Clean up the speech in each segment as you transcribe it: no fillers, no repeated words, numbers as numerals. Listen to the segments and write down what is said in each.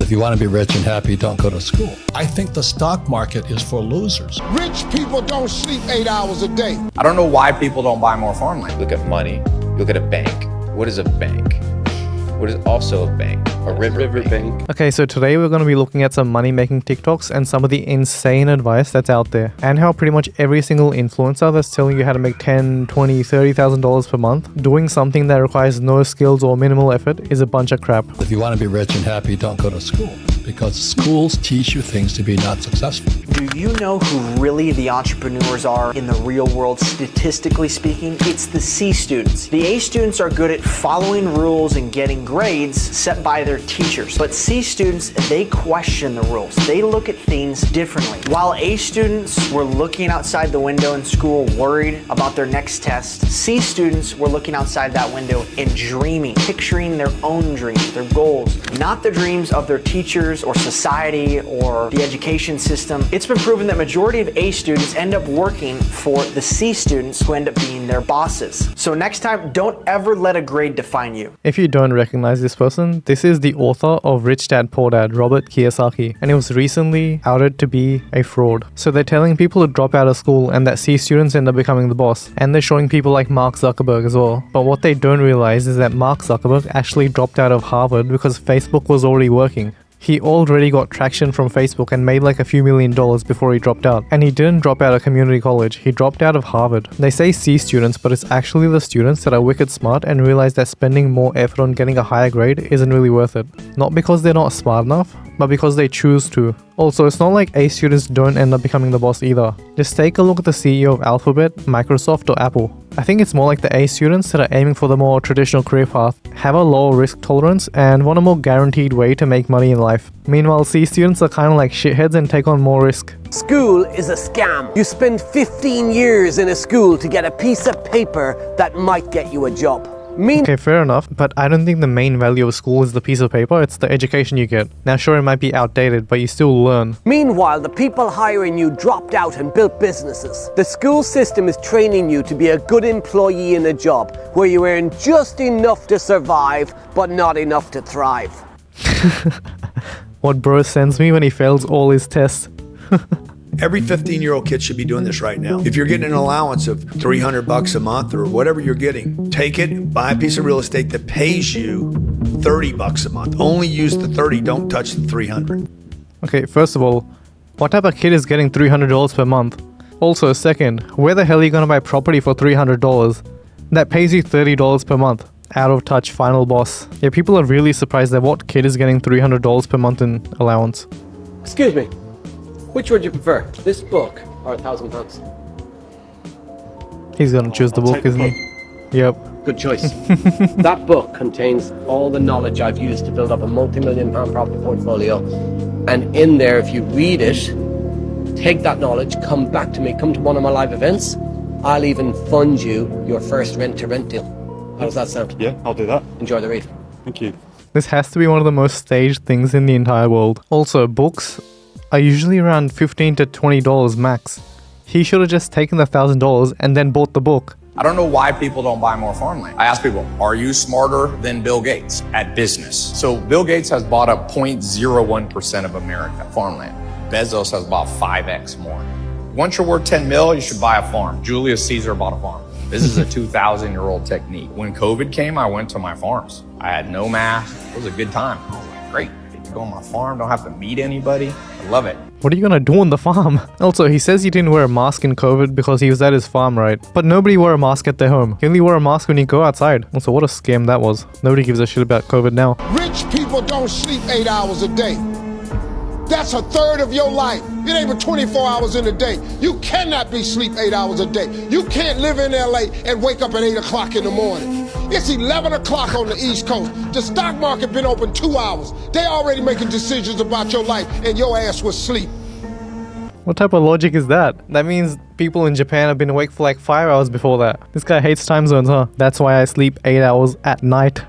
If you want to be rich and happy, don't go to school. I think the stock market is for losers. Rich people don't sleep 8 hours a day. I don't know why people don't buy more farmland. Look at money. Look at a bank. What is a bank? What is also a bank? A river bank. Okay, so today we're going to be looking at some money-making TikToks and some of the insane advice that's out there. And how pretty much every single influencer that's telling you how to make $10,000, $20,000, $30,000 per month, doing something that requires no skills or minimal effort is a bunch of crap. If you want to be rich and happy, don't go to school. Because schools teach you things to be not successful. Do you know who really the entrepreneurs are in the real world, statistically speaking? It's the C students. The A students are good at following rules and getting grades set by their teachers. But C students, they question the rules. They look at things differently. While A students were looking outside the window in school, worried about their next test, C students were looking outside that window and dreaming, picturing their own dreams, their goals, not the dreams of their teachers or society or the education system. It's been proven that majority of A students end up working for the C students who end up being their bosses. So next time, don't ever let a grade define you. If you don't recognize this person, this is the author of Rich Dad Poor Dad, Robert Kiyosaki, and he was recently outed to be a fraud. So they're telling people to drop out of school and that C students end up becoming the boss. And they're showing people like Mark Zuckerberg as well. But what they don't realize is that Mark Zuckerberg actually dropped out of Harvard because Facebook was already working. He already got traction from Facebook and made like a few $1 million before he dropped out. And he didn't drop out of community college, he dropped out of Harvard. They say C students, but it's actually the students that are wicked smart and realize that spending more effort on getting a higher grade isn't really worth it. Not because they're not smart enough, but because they choose to. Also, it's not like A students don't end up becoming the boss either. Just take a look at the CEO of Alphabet, Microsoft, or Apple. I think it's more like the A students that are aiming for the more traditional career path, have a lower risk tolerance, and want a more guaranteed way to make money in life. Meanwhile, C students are kind of like shitheads and take on more risk. School is a scam. You spend 15 years in a school to get a piece of paper that might get you a job. Okay, fair enough, but I don't think the main value of school is the piece of paper, it's the education you get. Now sure, it might be outdated, but you still learn. Meanwhile, the people hiring you dropped out and built businesses. The school system is training you to be a good employee in a job where you earn just enough to survive, but not enough to thrive. What bro sends me when he fails all his tests. Every 15-year-old kid should be doing this right now. If you're getting an allowance of $300 a month or whatever you're getting, take it, buy a piece of real estate that pays you $30 a month. Only use the 30, don't touch the 300. Okay, first of all, what type of kid is getting $300 per month? Also, second, where the hell are you gonna buy property for $300 that pays you $30 per month? Out of touch, final boss. Yeah, people are really surprised that what kid is getting $300 per month in allowance. Excuse me. Which would you prefer, this book or £1,000? He's gonna choose the book, isn't he? Yep. Good choice. That book contains all the knowledge I've used to build up a multi-million-pound property portfolio. And in there, if you read it, take that knowledge, come back to me, come to one of my live events, I'll even fund you your first rent-to-rent deal. How does that sound? Yeah, I'll do that. Enjoy the read. Thank you. This has to be one of the most staged things in the entire world. Also, books are usually around $15 to $20 max. He should have just taken the $1,000 and then bought the book. I don't know why people don't buy more farmland. I ask people, are you smarter than Bill Gates at business? So Bill Gates has bought up 0.01% of America farmland. Bezos has bought 5x more. Once you're worth 10 mil, you should buy a farm. Julius Caesar bought a farm. This is a 2,000-year-old technique. When COVID came, I went to my farms. I had no mask. It was a good time. I was like, great. Go on my farm, don't have to meet anybody. I love it. What are you gonna do on the farm? Also, he says he didn't wear a mask in COVID because he was at his farm, right? But nobody wore a mask at their home. You only wear a mask when you go outside. Also, what a scam that was. Nobody gives a shit about COVID now. Rich people don't sleep 8 hours a day. That's a third of your life. It ain't but 24 hours in a day. You cannot be sleep 8 hours a day. You can't live in LA and wake up at 8 o'clock in the morning. It's 11 o'clock on the East Coast. The stock market been open 2 hours. They already making decisions about your life and your ass was asleep. What type of logic is that? That means People in Japan have been awake for like 5 hours before that. This guy hates time zones, huh? That's why I sleep 8 hours at night.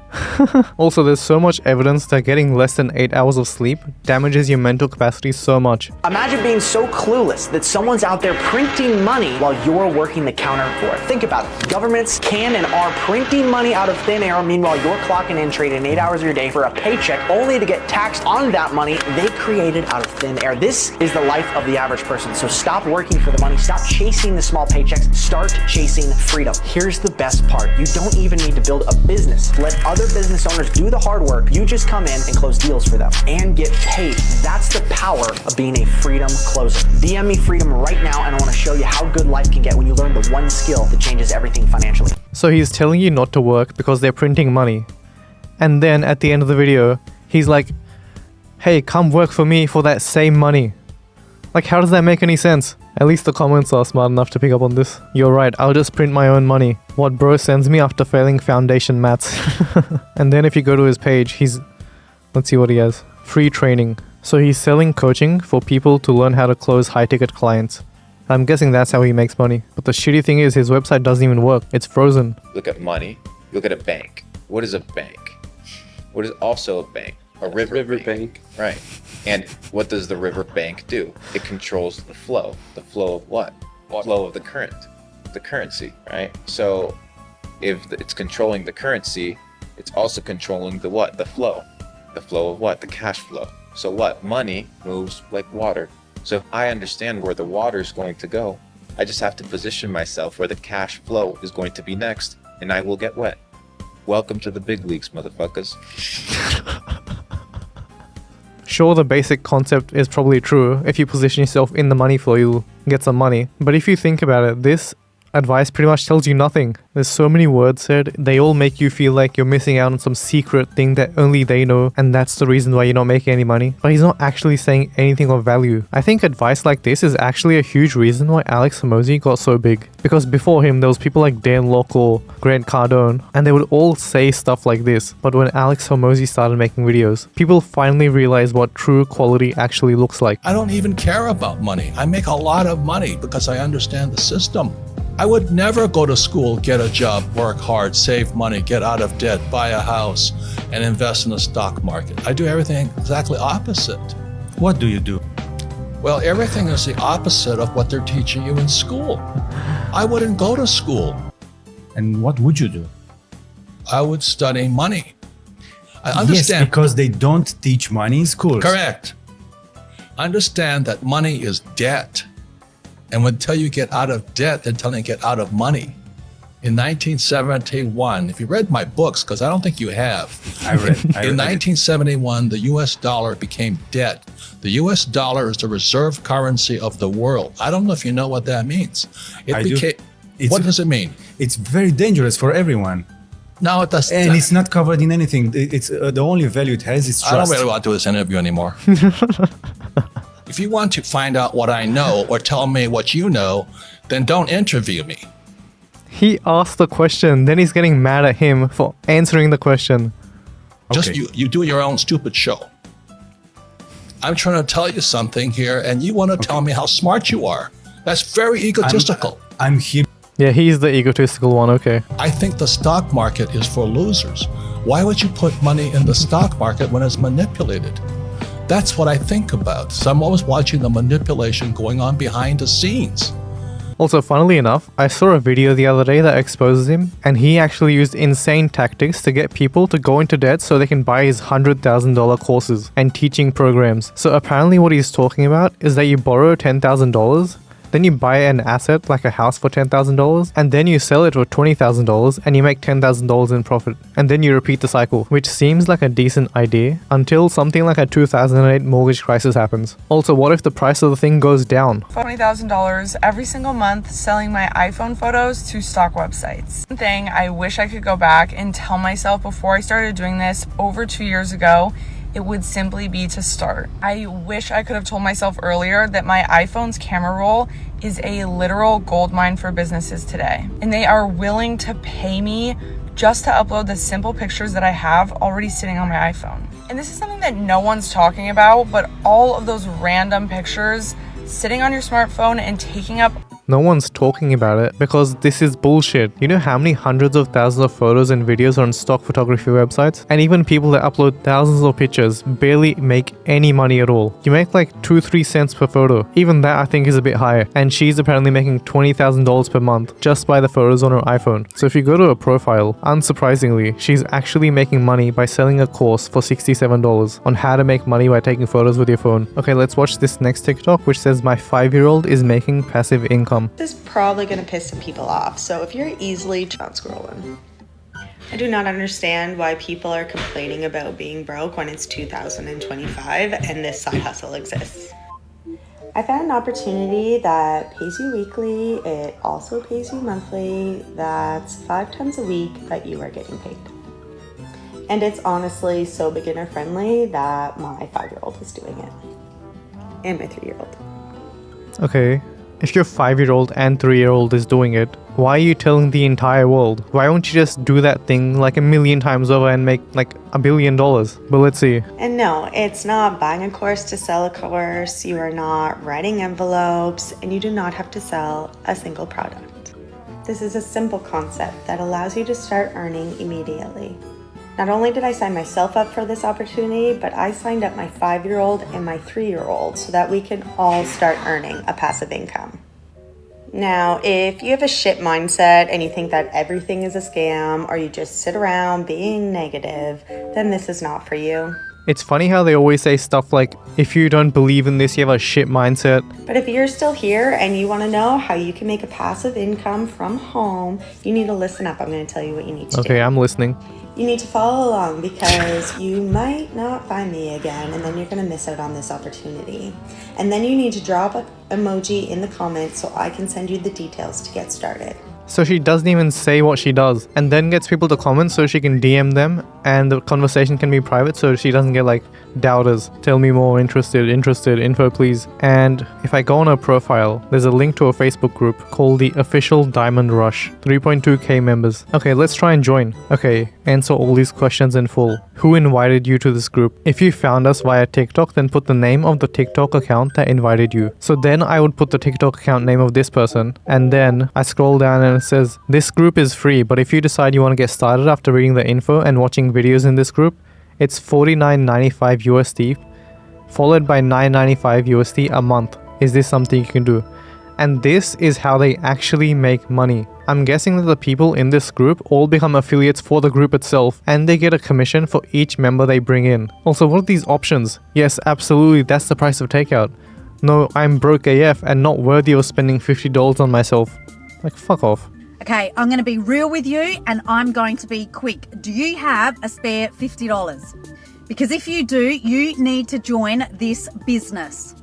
Also, there's so much evidence that getting less than 8 hours of sleep damages your mental capacity so much. Imagine being so clueless that someone's out there printing money while you're working the counter for it. Think about it. Governments can and are printing money out of thin air. Meanwhile, you're clocking in, trading 8 hours of your day for a paycheck only to get taxed on that money they created out of thin air. This is the life of the average person. So stop working for the money. Stop chasing the small paychecks. Start chasing freedom. Here's the best part. You don't even need to build a business. Let other business owners do the hard work. You just come in and close deals for them and get paid. That's the power of being a freedom closer. DM me freedom right now, and I want to show you how good life can get when you learn the one skill that changes everything financially. So he's telling you not to work because they're printing money. And then at the end of the video, he's like, hey, come work for me for that same money. Like, how does that make any sense? At least the comments are smart enough to pick up on this. You're right, I'll just print my own money. What bro sends me after failing foundation maths. And then if you go to his page, let's see what he has. Free training. So he's selling coaching for people to learn how to close high-ticket clients. I'm guessing that's how he makes money. But the shitty thing is his website doesn't even work. It's frozen. Look at money. Look at a bank. What is a bank? What is also a bank? A river bank. Right. And what does the river bank do? It controls the flow. The flow of what? Flow of the current. The currency, right? So if it's controlling the currency, it's also controlling the what? The flow. The flow of what? The cash flow. So what? Money moves like water. So if I understand where the water is going to go, I just have to position myself where the cash flow is going to be next, and I will get wet. Welcome to the big leagues, motherfuckers. Sure, the basic concept is probably true. If you position yourself in the money flow, you'll get some money. But if you think about it, this advice pretty much tells you nothing. There's so many words said, they all make you feel like you're missing out on some secret thing that only they know, and that's the reason why you're not making any money. But he's not actually saying anything of value. I think advice like this is actually a huge reason why Alex Hormozi got so big. Because before him, there was people like Dan Locke or Grant Cardone, and they would all say stuff like this. But when Alex Hormozi started making videos, people finally realized what true quality actually looks like. I don't even care about money. I make a lot of money because I understand the system. I would never go to school, get a job, work hard, save money, get out of debt, buy a house, and invest in the stock market. I do everything exactly opposite. What do you do? Well, everything is the opposite of what they're teaching you in school. I wouldn't go to school. And what would you do? I would study money. I understand. Yes, because they don't teach money in schools. Correct. Understand that money is debt. And until you get out of debt, they're telling you get out of money. In 1971, if you read my books, because I don't think you have. In 1971, the US dollar became debt. The US dollar is the reserve currency of the world. I don't know if you know what that means. What does it mean? It's very dangerous for everyone. No, it doesn't. And it's not covered in anything. It's the only value it has is trust. I don't really want to do this interview anymore. If you want to find out what I know or tell me what you know, then don't interview me. He asked the question, then he's getting mad at him for answering the question. Just you do your own stupid show. I'm trying to tell you something here, and you want to tell me how smart you are. That's very egotistical. I'm here. Yeah, he's the egotistical one, okay. I think the stock market is for losers. Why would you put money in the stock market when it's manipulated? That's what I think about. So I'm always watching the manipulation going on behind the scenes. Also, funnily enough, I saw a video the other day that exposes him, and he actually used insane tactics to get people to go into debt so they can buy his $100,000 courses and teaching programs. So apparently what he's talking about is that you borrow $10,000, then you buy an asset like a house for $10,000, and then you sell it for $20,000 and you make $10,000 in profit. And then you repeat the cycle, which seems like a decent idea until something like a 2008 mortgage crisis happens. Also, what if the price of the thing goes down? $20,000 every single month selling my iPhone photos to stock websites. One thing I wish I could go back and tell myself before I started doing this over 2 years ago, it would simply be to start. I wish I could have told myself earlier that my iPhone's camera roll is a literal goldmine for businesses today. And they are willing to pay me just to upload the simple pictures that I have already sitting on my iPhone. And this is something that no one's talking about, but all of those random pictures sitting on your smartphone and taking up no one's talking about it because this is bullshit. You know how many hundreds of thousands of photos and videos are on stock photography websites? And even people that upload thousands of pictures barely make any money at all. You make like 2-3 cents per photo. Even that I think is a bit higher. And she's apparently making $20,000 per month just by the photos on her iPhone. So if you go to her profile, unsurprisingly, she's actually making money by selling a course for $67 on how to make money by taking photos with your phone. Okay, let's watch this next TikTok, which says my 5-year-old is making passive income. This is probably going to piss some people off, so if you're easily not scrolling. I do not understand why people are complaining about being broke when it's 2025 and this side hustle exists. I found an opportunity that pays you weekly, it also pays you monthly, that's 5 times a week that you are getting paid. And it's honestly so beginner friendly that my 5-year-old is doing it. And my 3-year-old. Okay, if your 5-year-old and 3-year-old is doing it, why are you telling the entire world? Why won't you just do that thing like a million times over and make like $1 billion? But let's see. And no, it's not buying a course to sell a course, you are not writing envelopes, and you do not have to sell a single product. This is a simple concept that allows you to start earning immediately. Not only did I sign myself up for this opportunity, but I signed up my 5-year-old and my 3-year-old so that we can all start earning a passive income. Now, if you have a shit mindset and you think that everything is a scam or you just sit around being negative, then this is not for you. It's funny how they always say stuff like, if you don't believe in this, you have a shit mindset. But if you're still here and you want to know how you can make a passive income from home, you need to listen up. I'm going to tell you what you need to do. Okay, I'm listening. You need to follow along because you might not find me again and then you're going to miss out on this opportunity. And then you need to drop an emoji in the comments so I can send you the details to get started. So she doesn't even say what she does and then gets people to comment so she can DM them and the conversation can be private so she doesn't get like doubters. Tell me more, interested, info please. And if I go on her profile, there's a link to a Facebook group called the Official Diamond Rush, 3.2k members. Okay, let's try and join. Okay, answer all these questions in full. Who invited you to this group? If you found us via TikTok, then put the name of the TikTok account that invited you. So then I would put the TikTok account name of this person and then I scroll down and it says, this group is free, but if you decide you want to get started after reading the info and watching videos in this group, it's $49.95 USD, followed by $9.95 USD a month. Is this something you can do? And this is how they actually make money. I'm guessing that the people in this group all become affiliates for the group itself, and they get a commission for each member they bring in. Also, what are these options? Yes, absolutely, that's the price of takeout. No, I'm broke AF and not worthy of spending $50 on myself. Like, fuck off. Okay, I'm going to be real with you and I'm going to be quick. Do you have a spare $50? Because if you do, you need to join this business.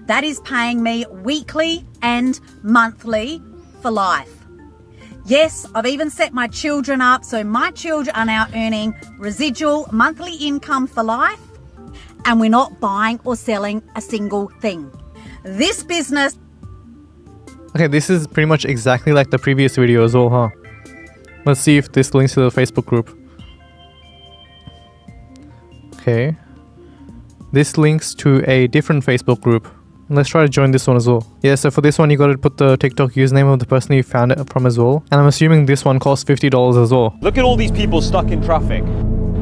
That is paying me weekly and monthly for life. Yes, I've even set my children up so my children are now earning residual monthly income for life and we're not buying or selling a single thing. This business... Okay, this is pretty much exactly like the previous video as well, huh? Let's see if this links to the Facebook group. Okay. This links to a different Facebook group. Let's try to join this one as well. Yeah, so for this one, you got to put the TikTok username of the person you found it from as well. And I'm assuming this one costs $50 as well. Look at all these people stuck in traffic.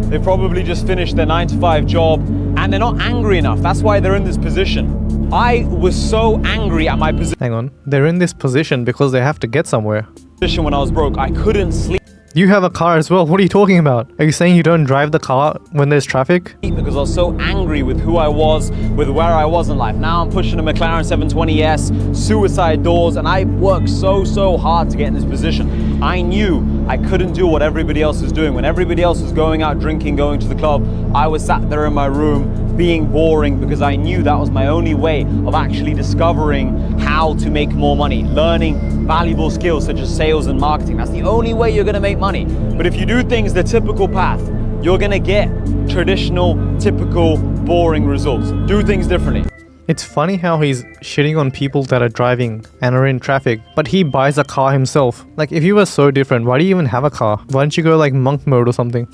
They probably just finished their 9-to-5 job and they're not angry enough. That's why they're in this position. I was so angry at my position. Hang on. They're in this position because they have to get somewhere. When I was broke, I couldn't sleep. You have a car as well. What are you talking about? Are you saying you don't drive the car when there's traffic? Because I was so angry with who I was, with where I was in life. Now I'm pushing a McLaren 720S, suicide doors, and I worked so hard to get in this position. I knew I couldn't do what everybody else was doing. When everybody else was going out drinking, going to the club, I was sat there in my room being boring because I knew that was my only way of actually discovering how to make more money, learning valuable skills such as sales and marketing. That's the only way you're gonna make money. But if you do things the typical path, you're gonna get traditional, typical, boring results. Do things differently. It's funny how he's shitting on people that are driving and are in traffic, but he buys a car himself. Like, if you were so different, why do you even have a car? Why don't you go like monk mode or something?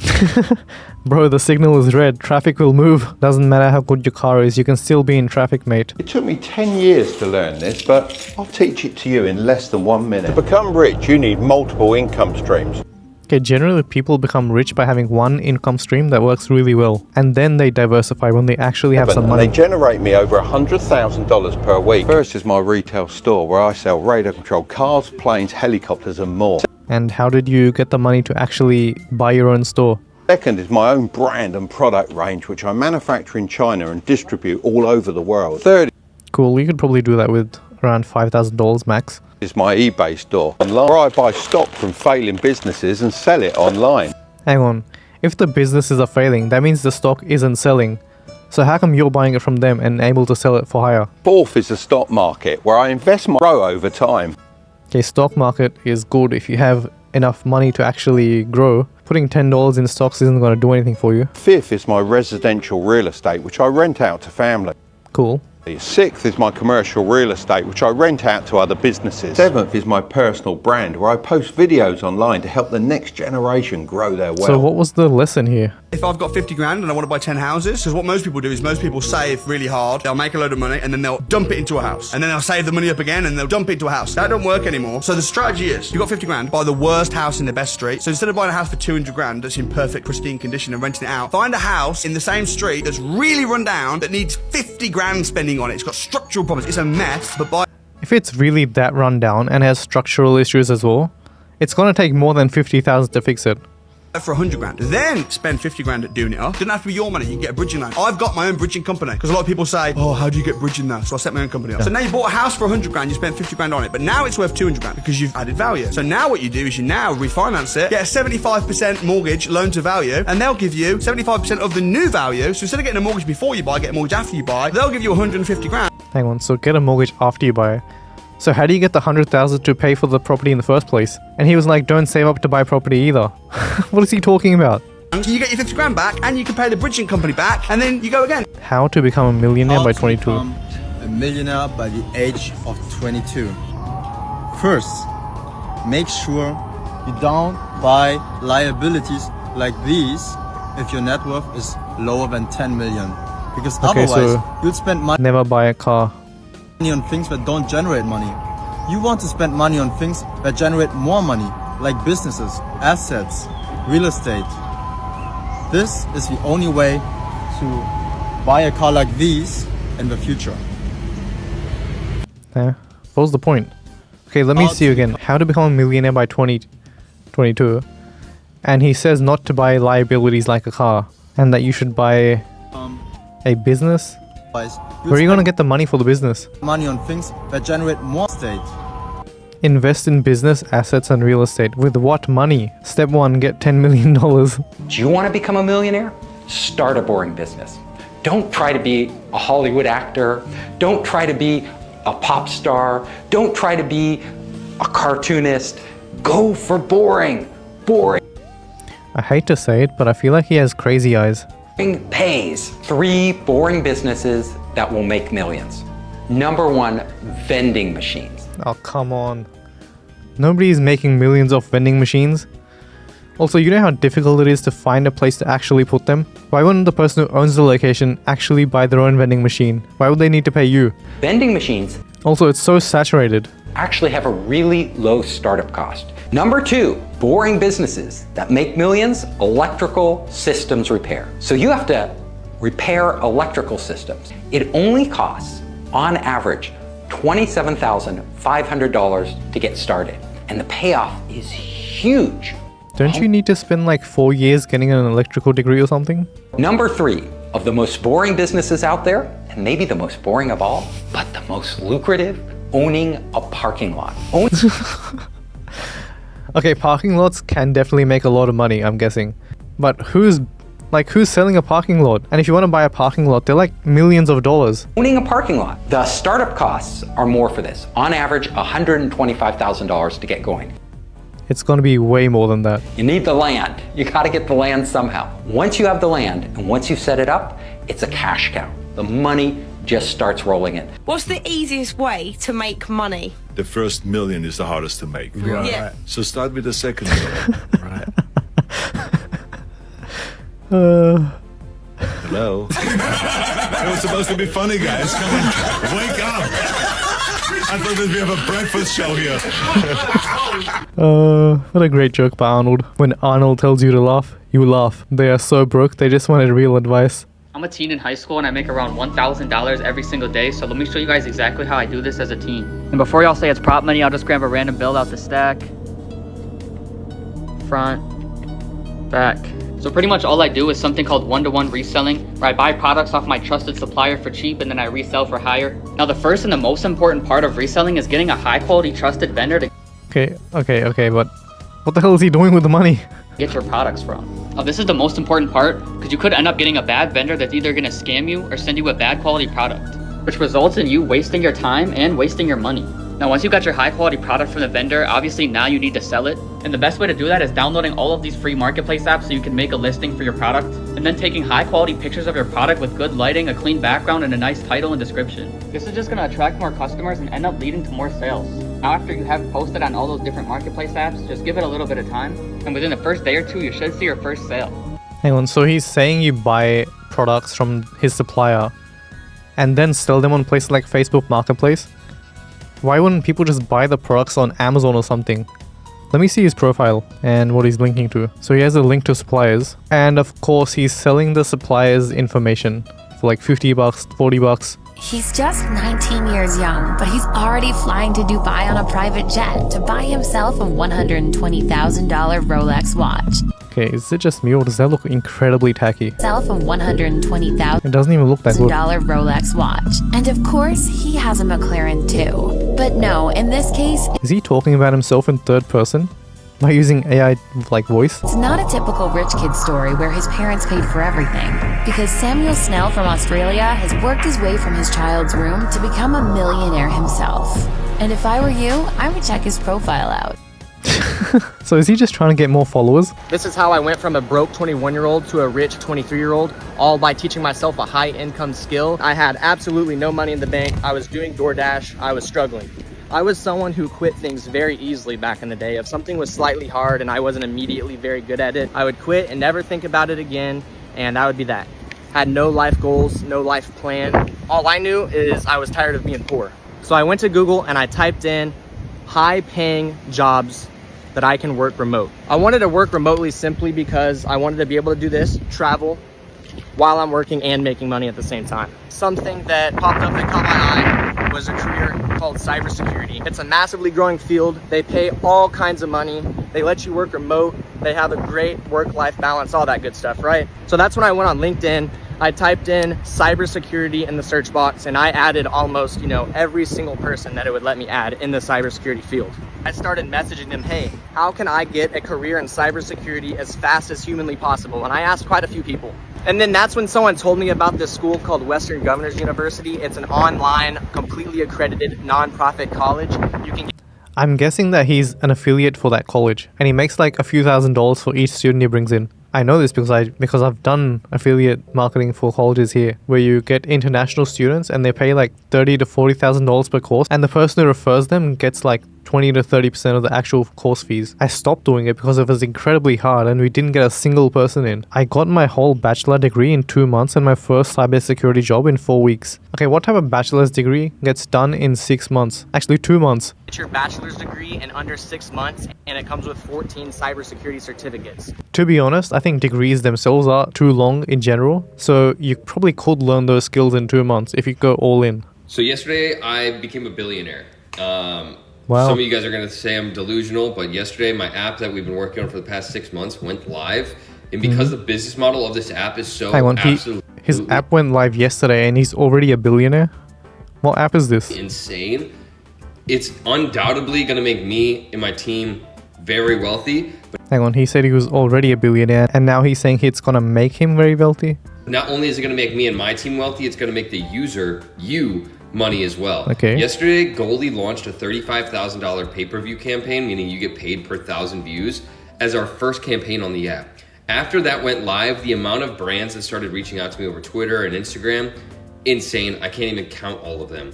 Bro, the signal is red. Traffic will move. Doesn't matter how good your car is, you can still be in traffic, mate. It took me 10 years to learn this, but I'll teach it to you in less than 1 minute. To become rich, you need multiple income streams. Okay, generally people become rich by having one income stream that works really well, and then they diversify when they actually have some money. They generate me over $100,000 per week. First is my retail store where I sell radar-controlled cars, planes, helicopters and more. And how did you get the money to actually buy your own store? Second is my own brand and product range, which I manufacture in China and distribute all over the world. Third, cool, you could probably do that with around $5,000 max. Is my eBay store online, where I buy stock from failing businesses and sell it online. Hang on, if the businesses are failing, that means the stock isn't selling. So how come you're buying it from them and able to sell it for higher? Fourth is the stock market, where I invest my grow over time. Okay, stock market is good if you have enough money to actually grow. Putting $10 in stocks isn't going to do anything for you. Fifth is my residential real estate, which I rent out to family. Cool. Sixth is my commercial real estate, which I rent out to other businesses. Seventh is my personal brand, where I post videos online to help the next generation grow their wealth. So what was the lesson here? If I've got 50 grand and I want to buy 10 houses, because what most people do is most people save really hard, they'll make a load of money and then they'll dump it into a house. And then they'll save the money up again and they'll dump it into a house. That don't work anymore. So the strategy is, you've got 50 grand, buy the worst house in the best street. So instead of buying a house for 200 grand that's in perfect, pristine condition and renting it out, find a house in the same street that's really run down that needs 50 grand spending on it. It's got structural problems. It's a mess, but buy... If it's really that run down and has structural issues as well, it's going to take more than 50,000 to fix it. For 100 grand, then spend 50 grand at doing it up. Doesn't have to be your money, you can get a bridging loan. I've got my own bridging company, because a lot of people say, oh, how do you get bridging now? So I set my own company up. So now you bought a house for 100 grand, you spent 50 grand on it, but now it's worth 200 grand because you've added value. So now what you do is you now refinance it, get a 75% mortgage loan to value, and they'll give you 75% of the new value. So instead of getting a mortgage before you buy, get a mortgage after you buy, they'll give you 150 grand. Hang on, so get a mortgage after you buy. So how do you get the 100,000 to pay for the property in the first place? And he was like, don't save up to buy property either. What is he talking about? So you get your 50 grand back and you can pay the bridging company back and then you go again. How to become a millionaire by 22? Become a millionaire by the age of 22. First, make sure you don't buy liabilities like these if your net worth is lower than 10 million. Because otherwise, so you'll spend money. Never buy a car. On things that don't generate money. You want to spend money on things that generate more money, like businesses, assets, real estate. This is the only way to buy a car like these in the future. What was the point? Okay, let me see you again. How to become a millionaire by 22. And he says not to buy liabilities like a car, and that you should buy a business. Where are you going to get the money for the business? Money on things that generate more estate. Invest in business, assets and real estate. With what money? Step 1, get $10 million. Do you want to become a millionaire? Start a boring business. Don't try to be a Hollywood actor. Don't try to be a pop star. Don't try to be a cartoonist. Go for boring. Boring. I hate to say it, but I feel like he has crazy eyes. Pays. 3 boring businesses that will make millions. Number 1, vending machines. Oh, come on. Nobody's making millions off vending machines. Also, you know how difficult it is to find a place to actually put them? Why wouldn't the person who owns the location actually buy their own vending machine? Why would they need to pay you? Vending machines Also, it's so saturated. actually have a really low startup cost. Number 2, boring businesses that make millions, electrical systems repair. So you have to repair electrical systems. It only costs, on average, $27,500 to get started. And the payoff is huge. Don't you need to spend like 4 years getting an electrical degree or something? Number 3, of the most boring businesses out there, and maybe the most boring of all, but the most lucrative, owning a parking lot. Okay, parking lots can definitely make a lot of money, I'm guessing. But who's selling a parking lot? And if you want to buy a parking lot, they're like millions of dollars. Owning a parking lot. The startup costs are more for this. On average, $125,000 to get going. It's going to be way more than that. You need the land. You got to get the land somehow. Once you have the land and once you set it up, it's a cash cow. The money just starts rolling in. What's the easiest way to make money? The first million is the hardest to make. Yeah. So start with the second million. Hello. It was supposed to be funny, guys. Come on, wake up. I thought that we have a breakfast show here. What a great joke by Arnold. When Arnold tells you to laugh, you laugh. They are so broke, they just wanted real advice. I'm a teen in high school and I make around $1,000 every single day, so let me show you guys exactly how I do this as a teen. And before y'all say it's prop money, I'll just grab a random bill out the stack. Front, back. So pretty much all I do is something called one-to-one reselling, where I buy products off my trusted supplier for cheap and then I resell for higher. Now the first and the most important part of reselling is getting a high-quality trusted vendor to Okay, but what the hell is he doing with the money? get your products from. Now this is the most important part, because you could end up getting a bad vendor that's either going to scam you or send you a bad quality product, which results in you wasting your time and wasting your money. Now once you got your high quality product from the vendor, obviously now you need to sell it. And the best way to do that is downloading all of these free marketplace apps so you can make a listing for your product, and then taking high quality pictures of your product with good lighting, a clean background, and a nice title and description. This is just going to attract more customers and end up leading to more sales. Now after you have posted on all those different marketplace apps, just give it a little bit of time, and within the first day or two you should see your first sale. Hang on, so he's saying you buy products from his supplier and then sell them on places like Facebook Marketplace? Why wouldn't people just buy the products on Amazon or something? Let me see his profile and what he's linking to. So he has a link to suppliers, and of course he's selling the suppliers information for like $50, $40. He's just 19 years young, but he's already flying to Dubai on a private jet to buy himself a $120,000 Rolex watch. Okay, is it just me or does that look incredibly tacky? Self a $120,000 It doesn't even look that good. Rolex watch. And of course, he has a McLaren too. But no, in this case, Is he talking about himself in third person? By using AI like voice? it's not a typical rich kid story where his parents paid for everything. Because Samuel Snell from Australia has worked his way from his child's room to become a millionaire himself. And if I were you, I would check his profile out. So is he just trying to get more followers? This is how I went from a broke 21-year-old to a rich 23-year-old, all by teaching myself a high-income skill. I had absolutely no money in the bank. I was doing DoorDash. I was struggling. I was someone who quit things very easily back in the day. If something was slightly hard and I wasn't immediately very good at it, I would quit and never think about it again, and that would be that. Had no life goals, no life plan. All I knew is I was tired of being poor. So I went to Google and I typed in high-paying jobs that I can work remote. I wanted to work remotely simply because I wanted to be able to do this, travel, while I'm working and making money at the same time. Something that popped up that caught my eye was a career called cybersecurity. It's a massively growing field. They pay all kinds of money. They let you work remote. They have a great work-life balance, all that good stuff, right? So that's when I went on LinkedIn. I typed in cybersecurity in the search box and I added almost, every single person that it would let me add in the cybersecurity field. I started messaging them, hey, how can I get a career in cybersecurity as fast as humanly possible? And I asked quite a few people. And then that's when someone told me about this school called Western Governors University. It's an online, completely accredited, nonprofit college. You can I'm guessing that he's an affiliate for that college and he makes like a few $1,000s for each student he brings in. I know this because I've done affiliate marketing for colleges here where you get international students and they pay like $30,000 to $40,000 per course, and the person who refers them gets like 20 to 30% of the actual course fees. I stopped doing it because it was incredibly hard and we didn't get a single person in. I got my whole bachelor degree in 2 months and my first cybersecurity job in 4 weeks. Okay, what type of bachelor's degree gets done in 6 months? Actually 2 months. get your bachelor's degree in under 6 months, and it comes with 14 cybersecurity certificates. To be honest, I think degrees themselves are too long in general, so you probably could learn those skills in 2 months if you go all in. So yesterday I became a billionaire. Wow. Some of you guys are going to say I'm delusional, but yesterday my app that we've been working on for the past 6 months went live. And because the business model of this app is so Hang on, absolutely his app went live yesterday and he's already a billionaire? What app is this? insane, it's undoubtedly going to make me and my team very wealthy. But Hang on, he said he was already a billionaire and now he's saying it's gonna make him very wealthy? not only is it going to make me and my team wealthy, it's going to make the user, you, money as well. Okay. Yesterday, Goldie launched a $35,000 pay-per-view campaign, meaning you get paid per 1,000 views, as our first campaign on the app. After that went live, the amount of brands that started reaching out to me over Twitter and Instagram insane. I can't even count all of them.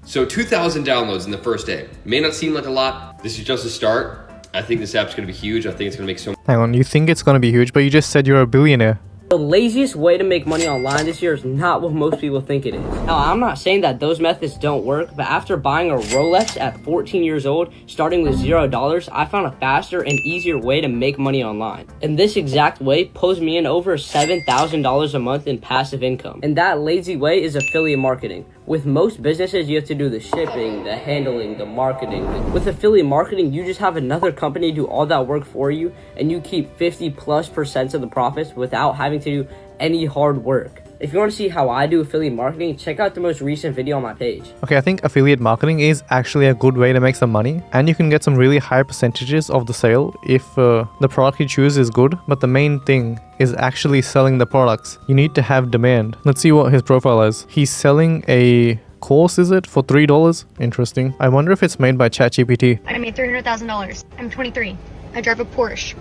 So 2,000 downloads in the first day. May not seem like a lot. This is just a start. I think this app's gonna be huge. I think it's gonna make so Hang on, you think it's gonna be huge, but you just said you're a billionaire. The laziest way to make money online this year is not what most people think it is. Now, I'm not saying that those methods don't work, but after buying a Rolex at 14 years old, starting with $0, I found a faster and easier way to make money online. And this exact way pulls me in over $7,000 a month in passive income. And that lazy way is affiliate marketing. With most businesses, you have to do the shipping, the handling, the marketing. With affiliate marketing, you just have another company do all that work for you, and you keep 50+% of the profits without having to do any hard work. If you want to see how I do affiliate marketing, check out the most recent video on my page. Okay, I think affiliate marketing is actually a good way to make some money, and you can get some really high percentages of the sale if the product you choose is good, but the main thing is actually selling the products. You need to have demand. Let's see what his profile is. He's selling a course, is it, for $3? Interesting. I wonder if it's made by ChatGPT. I made $300,000. I'm 23. I drive a Porsche.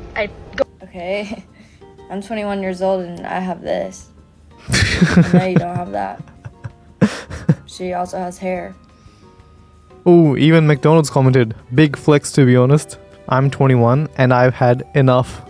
Okay, I'm 21 years old and I have this. I know you don't have that. She also has hair. Ooh, even McDonald's commented. Big flex, to be honest. I'm 21 and I've had enough.